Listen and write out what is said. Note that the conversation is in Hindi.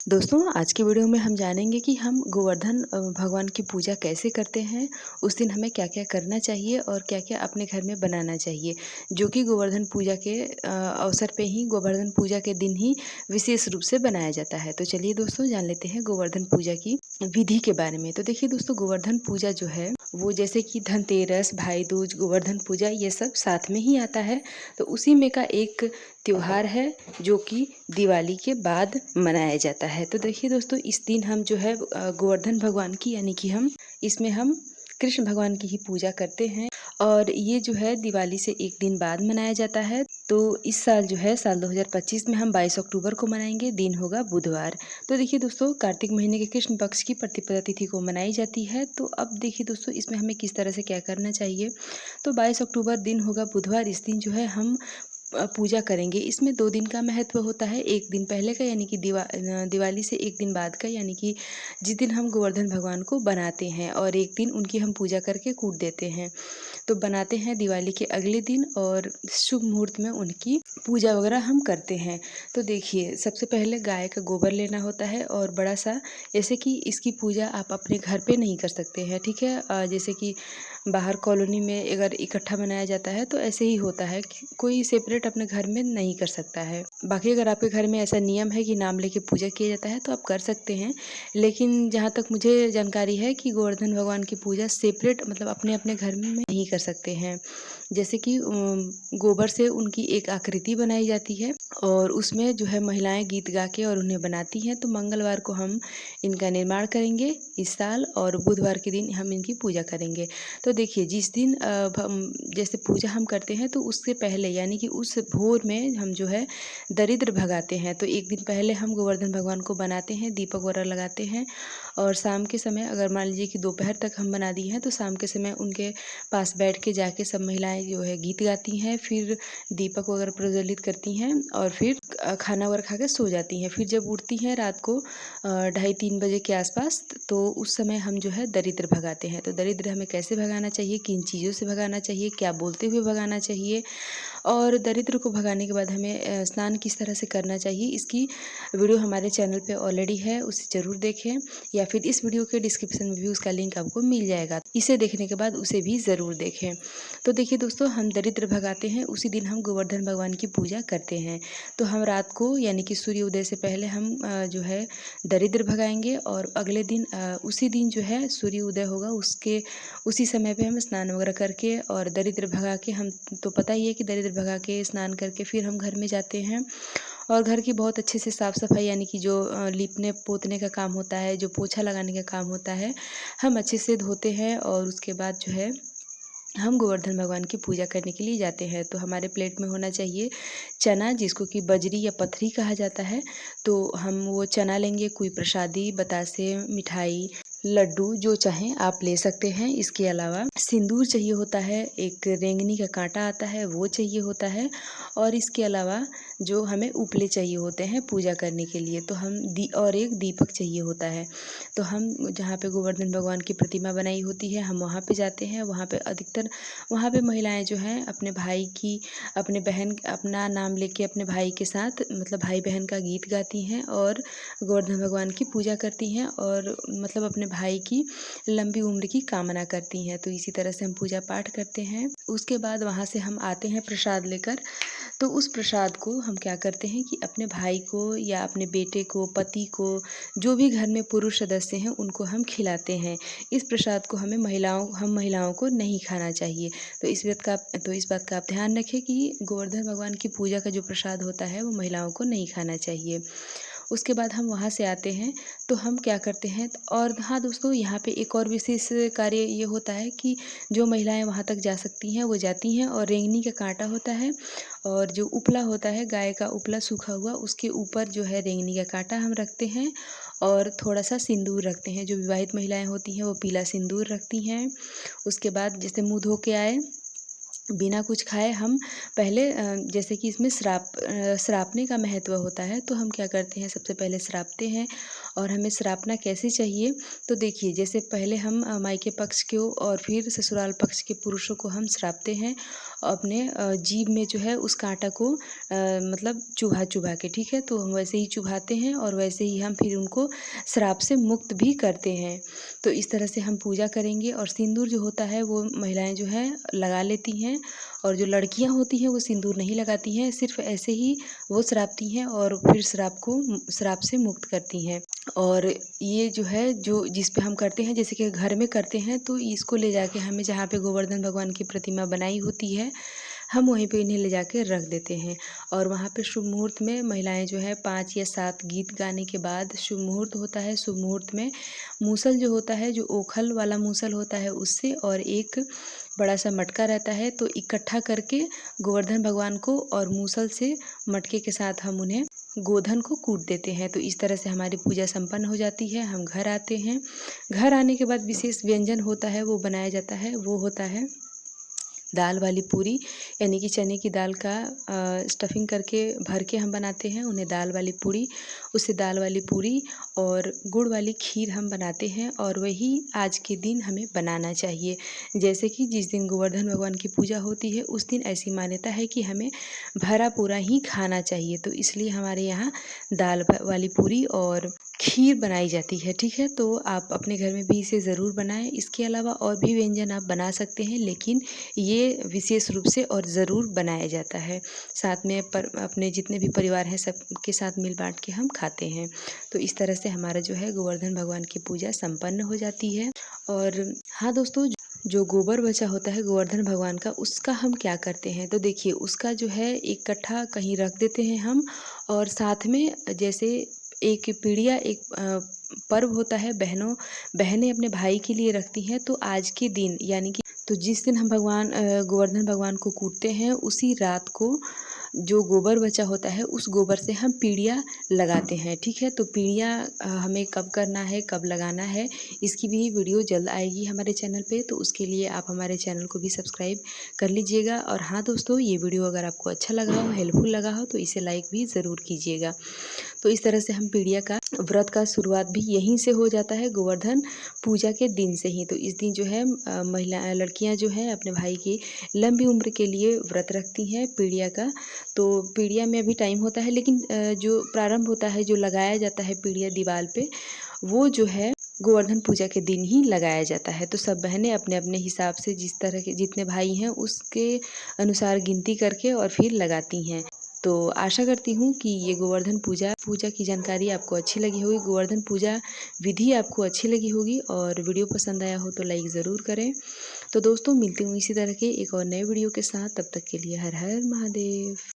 दोस्तों आज की वीडियो में हम जानेंगे कि हम गोवर्धन भगवान की पूजा कैसे करते हैं। उस दिन हमें क्या-क्या करना चाहिए और क्या-क्या अपने घर में बनाना चाहिए, जो कि गोवर्धन पूजा के अवसर पे ही गोवर्धन पूजा के दिन ही विशेष रूप से बनाया जाता है। तो चलिए दोस्तों जान लेते हैं गोवर्धन पूजा की विधि के बारे में। तो देखिए दोस्तों गोवर्धन पूजा जो है वो जैसे कि धनतेरस, भाई दूज, गोवर्धन पूजा ये सब साथ में ही आता है। तो उसी में का एक त्योहार है जो कि दिवाली के बाद मनाया जाता है। तो देखिए दोस्तों इस दिन हम जो है गोवर्धन भगवान की यानी कि हम कृष्ण भगवान की ही पूजा करते हैं और ये जो है दिवाली से एक दिन बाद मनाया जाता है। तो इस साल जो है साल 2025 में हम 22 अक्टूबर को मनाएंगे, दिन होगा बुधवार। तो देखिए दोस्तों कार्तिक महीने के कृष्ण पक्ष की प्रतिपदा तिथि को मनाई जाती है। तो अब देखिए दोस्तों इसमें हमें किस तरह से क्या करना चाहिए। तो 22 अक्टूबर दिन होगा बुधवार, इस दिन जो है हम पूजा करेंगे। इसमें 2 दिन का महत्व होता है, 1 दिन पहले का यानी कि दिवाली से 1 दिन बाद का यानी कि जिस दिन हम गोवर्धन भगवान को बनाते हैं और 1 दिन उनकी हम पूजा करके कूट देते हैं। तो बनाते हैं दिवाली के अगले दिन और शुभ मुहूर्त में उनकी पूजा वगैरह हम करते हैं। तो देखिए सबसे पहले गाय का गोबर लेना होता है और बड़ा-सा, जैसे कि इसकी पूजा आप अपने घर पे नहीं कर सकते हैं, ठीक है? जैसे कि बाहर कॉलोनी में अगर इकट्ठा मनाया जाता है तो ऐसे ही होता है कि कोई सेपरेट अपने घर में नहीं कर सकता है। बाकी अगर आपके घर में ऐसा नियम है कि नाम लेके पूजा किया जाता है तो आप कर सकते हैं। लेकिन जहाँ तक मुझे जानकारी है कि गोवर्धन भगवान की पूजा सेपरेट मतलब अपने-अपने घर में नहीं कर सकते हैं। जैसे कि गोबर से उनकी एक आकृति बनाई जाती है और उसमें जो है महिलाएँ गीत गा के और उन्हें बनाती हैं। तो मंगलवार को हम इनका निर्माण करेंगे इस साल और बुधवार के दिन हम इनकी पूजा करेंगे। तो देखिए जिस दिन जैसे पूजा हम करते हैं तो उससे पहले यानी कि उस भोर में हम जो है दरिद्र भगाते हैं। तो 1 दिन पहले हम गोवर्धन भगवान को बनाते हैं, दीपक वगैरह लगाते हैं और शाम के समय अगर मान लीजिए कि दोपहर तक हम बना दिए हैं तो शाम के समय उनके पास बैठ के जाके सब महिलाएँ जो है गीत गाती हैं, फिर दीपक वगैरह प्रज्वलित करती हैं और फिर खाना वगैरह खा के सो जाती हैं। फिर जब उठती हैं रात को ढाई 3 बजे के आसपास, तो उस समय हम जो है दरिद्र भगाते हैं। तो दरिद्र हमें कैसे भगाना चाहिए, किन चीज़ों से भगाना चाहिए, क्या बोलते हुए भगाना चाहिए और दरिद्र को भगाने के बाद हमें स्नान किस तरह से करना चाहिए, इसकी वीडियो हमारे चैनल पे ऑलरेडी है, उसे ज़रूर देखें या फिर इस वीडियो के डिस्क्रिप्शन में भी उसका लिंक आपको मिल जाएगा। इसे देखने के बाद उसे भी ज़रूर देखें। तो देखिए दोस्तों हम दरिद्र भगाते हैं, उसी दिन हम गोवर्धन भगवान की पूजा करते हैं। तो हम रात को यानी कि सूर्य उदय से पहले हम जो है दरिद्र भगाएँगे और अगले दिन उसी दिन जो है सूर्य उदय होगा उसके उसी समय पे हम स्नान वगैरह करके और दरिद्र भगा के हम, तो पता ही है कि दरिद्र भगा के स्नान करके फिर हम घर में जाते हैं और घर की बहुत अच्छे से साफ़-सफ़ाई यानी कि जो लीपने-पोतने का काम होता है, जो पोछा लगाने का काम होता है, हम अच्छे से धोते हैं और उसके बाद जो है हम गोवर्धन भगवान की पूजा करने के लिए जाते हैं। तो हमारे प्लेट में होना चाहिए चना, जिसको कि बजरी या पथरी कहा जाता है। तो हम वो चना लेंगे, कोई प्रसादी, बतासे, मिठाई, लड्डू जो चाहें आप ले सकते हैं। इसके अलावा सिंदूर चाहिए होता है, एक रेंगनी का काँटा आता है वो चाहिए होता है और इसके अलावा जो हमें उपले चाहिए होते हैं पूजा करने के लिए। तो हम और एक दीपक चाहिए होता है। तो हम जहाँ पे गोवर्धन भगवान की प्रतिमा बनाई होती है हम वहाँ पे जाते हैं। वहाँ पे अधिकतर वहाँ पे महिलाएँ जो हैं अपने भाई की, अपने बहन अपना नाम लेके अपने भाई के साथ मतलब भाई-बहन का गीत गाती हैं और गोवर्धन भगवान की पूजा करती हैं और मतलब अपने भाई की लंबी उम्र की कामना करती हैं। तो इसी तरह से हम पूजा पाठ करते हैं। उसके बाद वहाँ से हम आते हैं प्रसाद लेकर। तो उस प्रसाद को हम क्या करते हैं कि अपने भाई को या अपने बेटे को, पति को, जो भी घर में पुरुष सदस्य हैं उनको हम खिलाते हैं। इस प्रसाद को हम महिलाओं को नहीं खाना चाहिए। तो इस बात का आप ध्यान रखें कि गोवर्धन भगवान की पूजा का जो प्रसाद होता है वो महिलाओं को नहीं खाना चाहिए। उसके बाद हम वहाँ से आते हैं तो हम क्या करते हैं और हाँ दोस्तों यहाँ पे एक और विशेष कार्य ये होता है कि जो महिलाएं वहाँ तक जा सकती हैं वो जाती हैं और रेंगनी का कांटा होता है और जो उपला होता है गाय का उपला सूखा हुआ उसके ऊपर जो है रेंगनी का कांटा हम रखते हैं और थोड़ा सा सिंदूर रखते हैं। जो विवाहित महिलाएं होती हैं वो पीला सिंदूर रखती हैं। उसके बाद जैसे मुँह धो के आए बिना कुछ खाए हम पहले जैसे कि इसमें श्रापने का महत्व होता है तो हम क्या करते हैं सबसे पहले श्रापते हैं। और हमें श्रापना कैसे चाहिए, तो देखिए जैसे पहले हम मायके पक्ष को और फिर ससुराल पक्ष के पुरुषों को हम श्रापते हैं अपने जीभ में जो है उस काँटा को मतलब चुभा-चुभा के, ठीक है? तो हम वैसे ही चुभाते हैं और वैसे ही हम फिर उनको श्राप से मुक्त भी करते हैं। तो इस तरह से हम पूजा करेंगे और सिंदूर जो होता है वो महिलाएँ जो हैं लगा लेती हैं और जो लड़कियाँ होती हैं वो सिंदूर नहीं लगाती हैं, सिर्फ़ ऐसे ही वो श्रापती हैं और फिर श्राप से मुक्त करती हैं। और ये जो है जो जिस पे हम करते हैं जैसे कि घर में करते हैं तो इसको ले जाके हमें जहाँ पे गोवर्धन भगवान की प्रतिमा बनाई होती है, हम वहीं पे इन्हें ले जाके रख देते हैं। और वहाँ पे शुभ मुहूर्त में महिलाएँ जो है 5 या 7 गीत गाने के बाद शुभ मुहूर्त होता है। शुभ मुहूर्त में मूसल जो होता है, जो ओखल वाला मूसल होता है उससे और एक बड़ा-सा मटका रहता है, तो इकट्ठा करके गोवर्धन भगवान को और मूसल से मटके के साथ हम उन्हें गोधन को कूट देते हैं। तो इस तरह से हमारी पूजा संपन्न हो जाती है। हम घर आते हैं। घर आने के बाद विशेष व्यंजन होता है वो बनाया जाता है, वो होता है दाल वाली पूरी, यानी कि चने की दाल का स्टफिंग करके भर के हम बनाते हैं उन्हें दाल वाली पूरी। उससे दाल वाली पूरी और गुड़ वाली खीर हम बनाते हैं और वही आज के दिन हमें बनाना चाहिए। जैसे कि जिस दिन गोवर्धन भगवान की पूजा होती है उस दिन ऐसी मान्यता है कि हमें भरा पूरा ही खाना चाहिए, तो इसलिए हमारे यहाँ दाल वाली पूरी और खीर बनाई जाती है, ठीक है? तो आप अपने घर में भी इसे ज़रूर बनाएँ। इसके अलावा और भी व्यंजन आप बना सकते हैं, लेकिन ये विशेष रूप से और ज़रूर बनाया जाता है। साथ में अपने जितने भी परिवार हैं सबके साथ मिल बाँट के हम खाते हैं। तो इस तरह से हमारा जो है गोवर्धन भगवान की पूजा संपन्न हो जाती है। और हाँ दोस्तों, जो गोबर बचा होता है गोवर्धन भगवान का, उसका हम क्या करते हैं? तो देखिए उसका जो है इकट्ठा कहीं रख देते हैं हम और साथ में जैसे एक पीढ़िया एक पर्व होता है, बहनें अपने भाई के लिए रखती हैं, तो आज के दिन यानी कि तो जिस दिन हम गोवर्धन भगवान को कूटते हैं उसी रात को जो गोबर बचा होता है उस गोबर से हम पीढ़िया लगाते हैं, ठीक है? तो पीढ़िया हमें कब करना है, कब लगाना है, इसकी भी वीडियो जल्द आएगी हमारे चैनल पे, तो उसके लिए आप हमारे चैनल को भी सब्सक्राइब कर लीजिएगा। और हाँ दोस्तों, ये वीडियो अगर आपको अच्छा लगा हो, हेल्पफुल लगा हो तो इसे लाइक भी ज़रूर कीजिएगा। तो इस तरह से हम पीढ़िया का व्रत का शुरुआत भी यहीं से हो जाता है, गोवर्धन पूजा के दिन से ही। तो इस दिन जो है लड़कियां जो हैं अपने भाई की लंबी उम्र के लिए व्रत रखती हैं पीढ़िया का। तो पीढ़िया में अभी टाइम होता है, लेकिन जो प्रारंभ होता है, जो लगाया जाता है पीढ़िया दीवार पे, वो जो है गोवर्धन पूजा के दिन ही लगाया जाता है। तो सब बहनें अपने अपने हिसाब से जिस तरह के जितने भाई हैं उसके अनुसार गिनती करके और फिर लगाती हैं। तो आशा करती हूँ कि ये गोवर्धन पूजा की जानकारी आपको अच्छी लगी होगी, गोवर्धन पूजा विधि आपको अच्छी लगी होगी और वीडियो पसंद आया हो तो लाइक ज़रूर करें। तो दोस्तों, मिलती हूँ इसी तरह के एक और नए वीडियो के साथ, तब तक के लिए हर हर महादेव।